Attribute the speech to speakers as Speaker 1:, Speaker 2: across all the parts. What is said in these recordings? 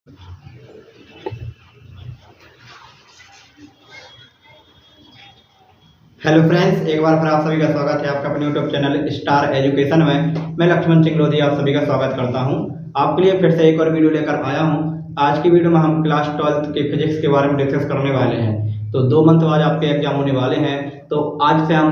Speaker 1: Hello friends, एक बार फिर आप सभी का स्वागत है आपका अपने यूट्यूब चैनल स्टार एजुकेशन में। मैं लक्ष्मण सिंह लोधी आप सभी का स्वागत करता हूं। आपके लिए फिर से एक और वीडियो लेकर आया हूं। आज की वीडियो में हम क्लास 12th के फिजिक्स के बारे में डिस्कस करने वाले हैं। तो 2 मंथ बाद आपके एग्जाम होने वाले हैं, तो आज से हम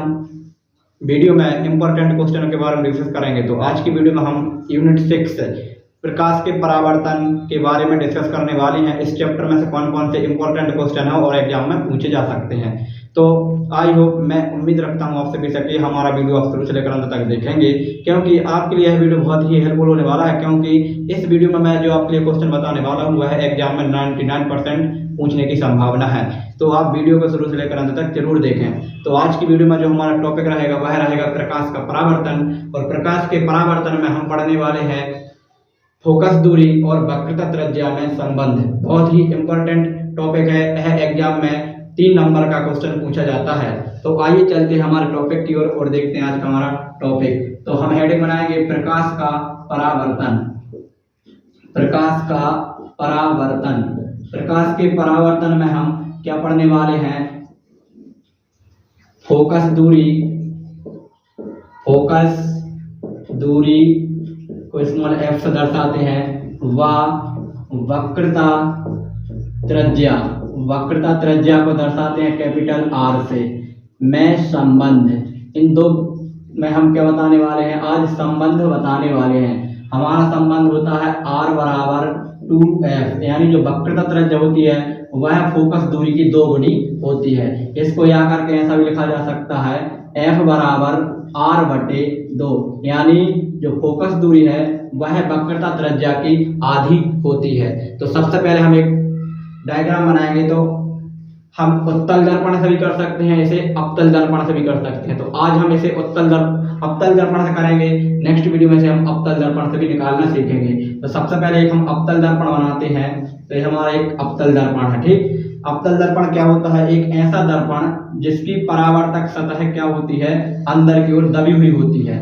Speaker 1: वीडियो में इंपॉर्टेंट क्वेश्चनों के बारे में डिस्कस करेंगे। तो आज की वीडियो में हम यूनिट 6 प्रकाश के परावर्तन के बारे में डिस्कस करने वाले हैं। इस चैप्टर में से कौन कौन से इंपॉर्टेंट क्वेश्चन है और एग्जाम में पूछे जा सकते हैं। तो आई होप, मैं उम्मीद रखता हूं आप सभी से कि हमारा वीडियो आप शुरू से लेकर अंत तक देखेंगे, क्योंकि आपके लिए यह वीडियो बहुत ही हेल्पफुल होने वाला है। क्योंकि इस वीडियो में मैं जो आपके लिए क्वेश्चन बताने वाला हूं वह एग्जाम में 99% पूछने की संभावना है। तो आप वीडियो को शुरू से लेकर अंत तक जरूर देखें। तो आज की वीडियो में जो हमारा टॉपिक रहेगा वह रहेगा प्रकाश का परावर्तन। और प्रकाश के परावर्तन में हम पढ़ने वाले हैं फोकस दूरी और वक्रता त्रिज्या में संबंध। बहुत ही इंपॉर्टेंट टॉपिक है। यह एग्जाम में 3 नंबर का क्वेश्चन पूछा जाता है। तो आइए चलते हैं हमारे टॉपिक की ओर और देखते हैं आज का हमारा टॉपिक। तो हम हेडिंग बनाएंगे प्रकाश का परावर्तन। प्रकाश का परावर्तन। प्रकाश के परावर्तन में हम क्या पढ़ने वाले हैं? फोकस दूरी, फोकस दूरी को स्मॉल एफ से दर्शाते हैं, व वक्रता त्रिज्या, वक्रता त्रिज्या को दर्शाते हैं कैपिटल आर से। में संबंध, इन दो में हम क्या बताने वाले हैं? आज संबंध बताने वाले हैं। हमारा संबंध होता है r बराबर 2f, यानी जो वक्रता त्रिज्या होती है वह फोकस दूरी की 2 गुनी होती है। इसको या करके ऐसा भी लिखा जा सकता है f बराबर r/2, यानी जो फोकस दूरी है वह वक्रता त्रिज्या की आधी होती है। तो सबसे पहले हम एक डायग्राम बनाएंगे। तो हम उत्तल दर्पण से भी कर सकते हैं, इसे अवतल दर्पण से भी कर सकते हैं। तो आज हम इसे अवतल दर्पण से करेंगे। नेक्स्ट वीडियो में से हम अवतल दर्पण से भी निकालना सीखेंगे। तो सबसे पहले एक हम अवतल दर्पण बनाते हैं। तो ये हमारा एक अवतल दर्पण है, ठीक। अवतल दर्पण क्या होता है? एक ऐसा दर्पण जिसकी परावर्तक सतह क्या होती है? अंदर की ओर दबी हुई होती है।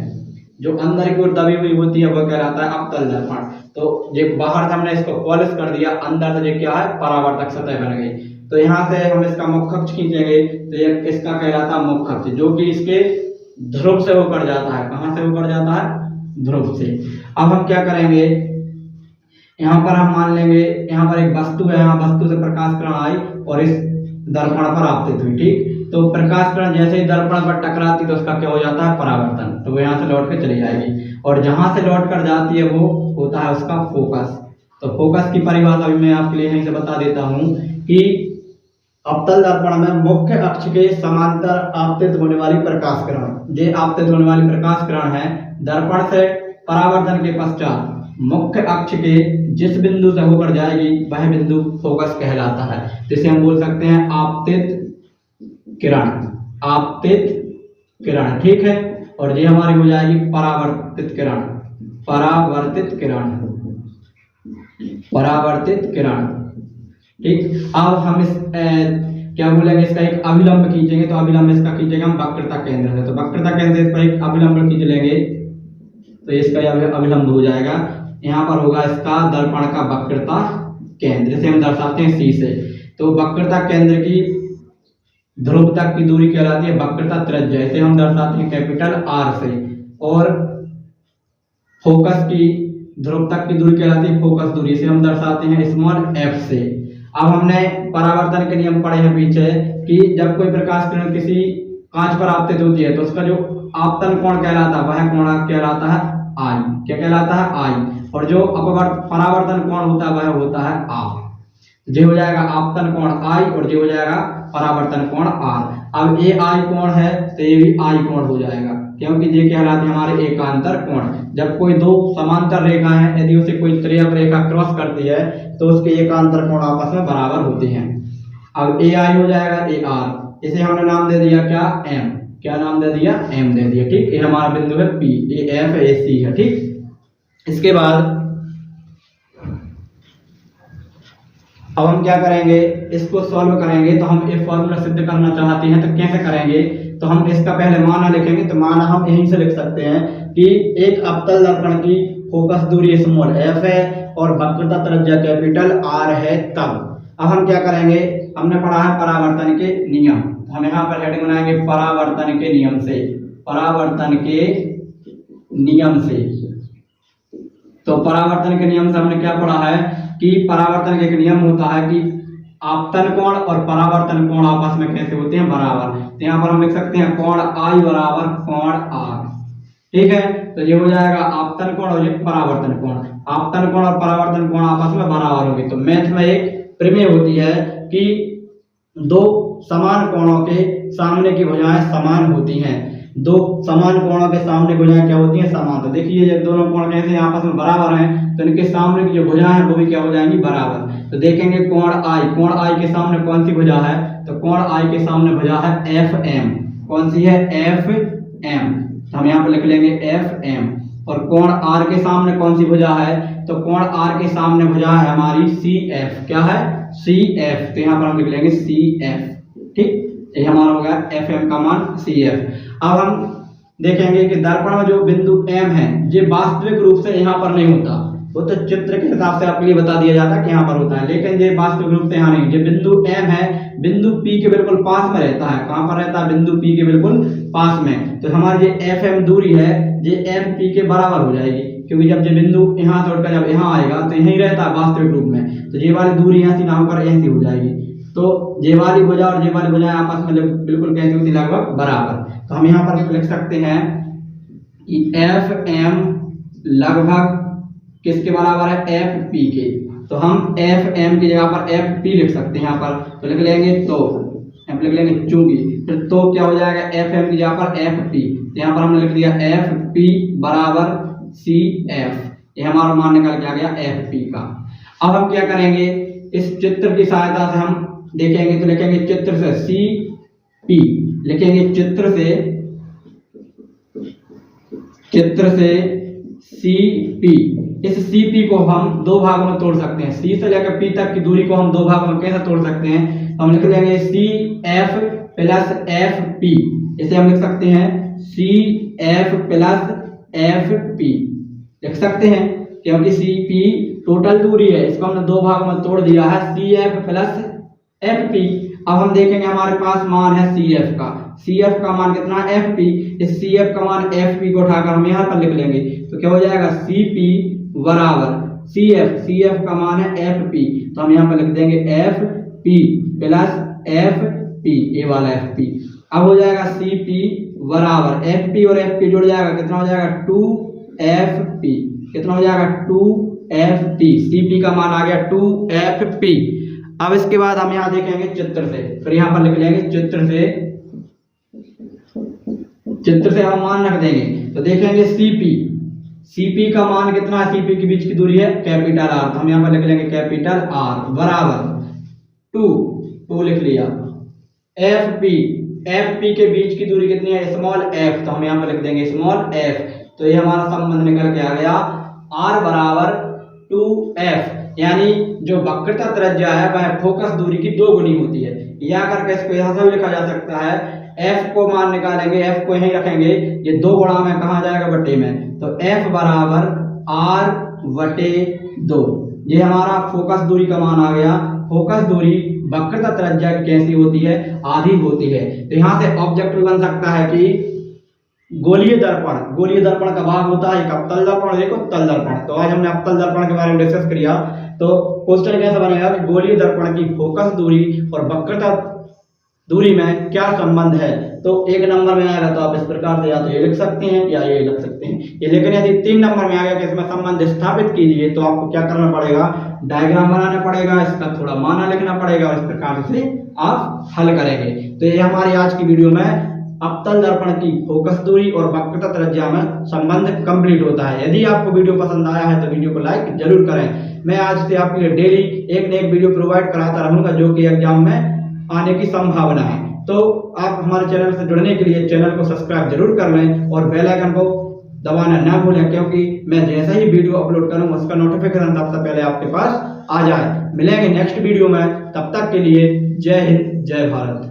Speaker 1: जो अंदर की ओर दबी हुई होती है वह कहलाता है अवतल दर्पण। तो ये बाहर से हमने इसको पॉलिश कर दिया, अंदर से ये क्या है? परावर्तक सतह बन गई। तो यहाँ से हम इसका मुख्य अक्ष खींचेंगे तो ये इसका कहलाता है मुख्य अक्ष, जो कि इसके ध्रुव से होकर जाता है। कहाँ से होकर जाता है? ध्रुव से। अब हम क्या करेंगे? यहाँ पर हम मान लेंगे यहाँ पर एक वस्तु है, यहाँ वस्तु से प्रकाश किरण आई और इस दर्पण पर आपतित हुई, ठीक। तो प्रकाश किरण जैसे ही दर्पण पर टकराती तो उसका क्या हो जाता है? परावर्तन। तो वो यहाँ से लौट के चली जाएगी और जहां से लौट कर जाती है वो होता है उसका फोकस। तो फोकस की परिभाषा भी मैं आपके लिए यहीं से बता देता हूं कि अवतल दर्पण में मुख्य अक्ष के समांतर आपतित होने वाली प्रकाश किरण, ये आपतित होने वाली प्रकाश किरण है, दर्पण से परावर्तन के पश्चात मुख्य अक्ष के जिस बिंदु से होकर जाएगी वह बिंदु फोकस कहलाता है। जिसे हम बोल सकते हैं आपतित किरण, आपतित किरण, ठीक है। और ये हमारी हो जाएगी परावर्तित किरण, परावर्तित किरण, परावर्तित किरण, ठीक। अब हम इस क्या बोलेंगे? इसका एक अभिलंब खींचेंगे। तो अभिलंब इसका खींचेंगे हम वक्रता केंद्र से। तो वक्रता केंद्र से इस पर एक अभिलंब खींच लेंगे तो इसका अभिलंब हो जाएगा। यहाँ पर होगा इसका दर्पण का वक्रता केंद्र, जिसे हम दर्शाते हैं C से। तो वक्रता केंद्र की ध्रुव तक की दूरी कहलाती है वक्रता त्रिज्या, इसे हम दर्शाते हैं कैपिटल R से। और फोकस की ध्रुव तक की दूरी कहलाती है फोकस दूरी, इसे हम दर्शाते हैं स्मॉल f से। अब हमने परावर्तन के नियम पढ़े हैं पीछे कि जब कोई प्रकाश किरण किसी कांच पर आपतित होती है तो उसका जो आपतन कोण कहलाता है वह कोण कहलाता है I। क्या कहलाता है? I। और जो परावर्तन कोण होता है वह होता है R। ये हो जाएगा आपतन कोण I और ये हो जाएगा परावर्तन कोण R। अब ये I कोण है तो ये भी I कोण हो जाएगा, क्योंकि ये कहलाते हैं हमारे एकांतर कोण। जब कोई दो समांतर रेखा है, यदि उसे कोई त्रियक रेखा क्रॉस करती है तो उसके एकांतर कोण आपस में बराबर होते हैं। अब AI हो जाएगा AR, इसे हमने नाम दे दिया क्या? M। क्या नाम दे दिया? M दे दिया, ठीक। ये हमारा बिंदु है P, ये F है, ये C है, ठीक। इसके बाद अब हम क्या करेंगे? इसको सॉल्व करेंगे। तो हम एक फॉर्मूला सिद्ध करना चाहते हैं, तो कैसे करेंगे? तो हम इसका पहले माना लिखेंगे। तो माना हम यहीं से लिख सकते हैं कि एक अवतल दर्पण की फोकस दूरी स्मॉल f है और वक्रता त्रिज्या कैपिटल आर है तब। अब हम क्या करेंगे, हमने पढ़ा है परावर्तन के नियम, तो हम यहाँ पर हेडिंग बनाएंगे परावर्तन के नियम से, परावर्तन के नियम से। तो परावर्तन के नियम से हमने क्या पढ़ा है कि परावर्तन का एक नियम होता है कि आपतन कोण और परावर्तन कोण आपस में कैसे होते हैं, बराबर। तो यहाँ पर हम लिख सकते हैं कोण आई बराबर कोण आर, ठीक है। तो ये हो जाएगा आपतन कोण और ये परावर्तन कोण। आपतन कोण और परावर्तन कोण आपस में बराबर होंगे। तो मैथ में एक प्रमेय होती है कि दो समान कोणों के सामने की भुजाएं समान होती हैं। दो समान कोणों के सामने भुजाएं क्या होती हैं, समान। तो देखिए ये दोनों कोण कैसे आपस में बराबर हैं, तो इनके सामने की जो भुजाएं हैं वो भी क्या हो जाएंगी, बराबर। तो देखेंगे कोण आई के सामने कौन सी भुजा है, तो कोण आई के सामने भुजा है एफ एम। कौन सी है, एफ एम। तो हम यहाँ पर लिख लेंगे एफ एम। और कोण आर के सामने कौन सी भुजा है, तो कोण आर के सामने भुजा है हमारी सी एफ। क्या है, सी एफ। तो यहाँ पर हम लिख लेंगे सी एफ, ठीक। ये हमारा हो गया एफ एम का मान सी एफ। अब हम देखेंगे कि दर्पण में जो बिंदु एम है ये वास्तविक रूप से यहाँ पर नहीं होता, वो तो चित्र के हिसाब से आपके लिए बता दिया जाता है कि यहाँ पर होता है, लेकिन ये वास्तविक रूप से यहाँ नहीं। ये बिंदु एम है, बिंदु पी के बिल्कुल पास में रहता है। कहाँ पर रहता है, बिंदु पी के बिल्कुल पास में। तो हमारी ये एफ एम दूरी है ये एम पी के बराबर हो जाएगी, क्योंकि जब ये बिंदु यहाँ से उठकर जब यहाँ आएगा तो यहीं रहता है वास्तविक रूप में। तो ये वाली दूरी यहाँ से ना होकर ऐसी हो जाएगी। तो ये वाली भुजा और ये वाली भुजा आपस में बिल्कुल कैसी होती, लगभग बराबर। तो हम यहाँ पर लिख सकते हैं कि एफ एम लगभग किसके बराबर है, एफ पी के। तो हम एफ एम की जगह पर एफ पी लिख सकते हैं यहाँ पर। तो लिख लेंगे तो लिख लेंगे चूंकि, फिर तो क्या हो जाएगा, एफ एम की जगह पर एफ पी। तो यहाँ पर हमने लिख दिया एफ पी बराबर सी एफ। ये हमारा मान निकल के आ गया एफ पी का। अब हम क्या करेंगे, इस चित्र की सहायता से हम देखेंगे। तो लिखेंगे चित्र से सी पी, लिखेंगे चित्र से सी पी। इस सी पी को हम दो भागों में तोड़ सकते हैं। सी से लेकर पी तक की दूरी को हम दो भागों में कैसे तोड़ सकते हैं, हम लिख लेंगे C F plus F P. इसे हम लिख सकते हैं C F plus F P, लिख सकते हैं क्योंकि सी पी टोटल दूरी है, इसको हमने दो भागों में तोड़ दिया है, C F plus F P. अब हम देखेंगे हमारे पास मान है सी एफ का, सी एफ का मान कितना है, एफ पी। इस सी एफ का मान एफ पी को उठाकर हम यहाँ पर लिख लेंगे। तो क्या हो जाएगा, सी पी बराबर सी एफ का मान है एफ पी। तो हम यहाँ पर लिख देंगे F P plus F P, ये वाला एफ पी। अब हो जाएगा सी पी बराबर एफ पी और एफ पी जुड़ जाएगा, कितना हो जाएगा 2FP। कितना हो जाएगा 2FP। सी पी का मान आ गया 2FP। अब इसके बाद हम यहाँ देखेंगे चित्र से, फिर यहाँ पर लिख लेंगे चित्र से हम मान रख देंगे। तो देखेंगे सीपी का मान कितना है, सीपी के बीच की दूरी है कैपिटल आर। तो हम यहाँ पर लिख लेंगे कैपिटल आर बराबर 2 लिख लिया। एफपी के बीच की दूरी कितनी है, स्मॉल एफ। तो हम यहाँ पर लिख देंगे स्मॉल एफ। तो ये हमारा संबंध निकल के आ गया आर बराबर 2F, यानी जो वक्रता त्रिज्या है वह फोकस दूरी की 2 गुनी होती है। या करके इसको यहाँ से लिखा जा सकता है, F को मान निकालेंगे, F को यहीं रखेंगे, ये 2 गुणा में कहाँ जाएगा, बटे में। तो F बराबर R/2। ये हमारा फोकस दूरी का मान आ गया। फोकस दूरी वक्रता त्रिज्या की कैसी होती है, आधी होती है। तो यहाँ से ऑब्जेक्ट बन सकता है कि गोलीय दर्पण का भाग होता है एक अवतल दर्पण, एक उत्तल दर्पण। तो आज हमने अवतल दर्पण के बारे में डिस्कस किया। तो क्वेश्चन कैसा बनेगा कि गोलीय दर्पण की फोकस दूरी और वक्रता दूरी में क्या संबंध है। तो 1 नंबर में आएगा तो आप इस प्रकार से या तो ये लिख सकते हैं या ये लिख सकते हैं ये। लेकिन यदि 3 नंबर में आ गया कि इसमें संबंध स्थापित कीजिए, तो आपको क्या करना पड़ेगा, डायग्राम बनाना पड़ेगा, इसका थोड़ा माना लिखना पड़ेगा, और इस प्रकार से आप हल करेंगे। तो ये हमारी आज की वीडियो में अवतल दर्पण की फोकस दूरी और वक्रता त्रिज्या में संबंध कंप्लीट होता है। यदि आपको वीडियो पसंद आया है तो वीडियो को लाइक जरूर करें। मैं आज से आपके लिए डेली एक न एक वीडियो प्रोवाइड कराता रहूंगा जो कि एग्जाम में आने की संभावना है। तो आप हमारे चैनल से जुड़ने के लिए चैनल को सब्सक्राइब जरूर कर लें और बेल आइकन को दबाना ना भूलें, क्योंकि मैं जैसा ही वीडियो अपलोड करूंगा उसका नोटिफिकेशन सबसे पहले आपके पास आ जाए। मिलेंगे नेक्स्ट वीडियो में, तब तक के लिए जय हिंद जय भारत।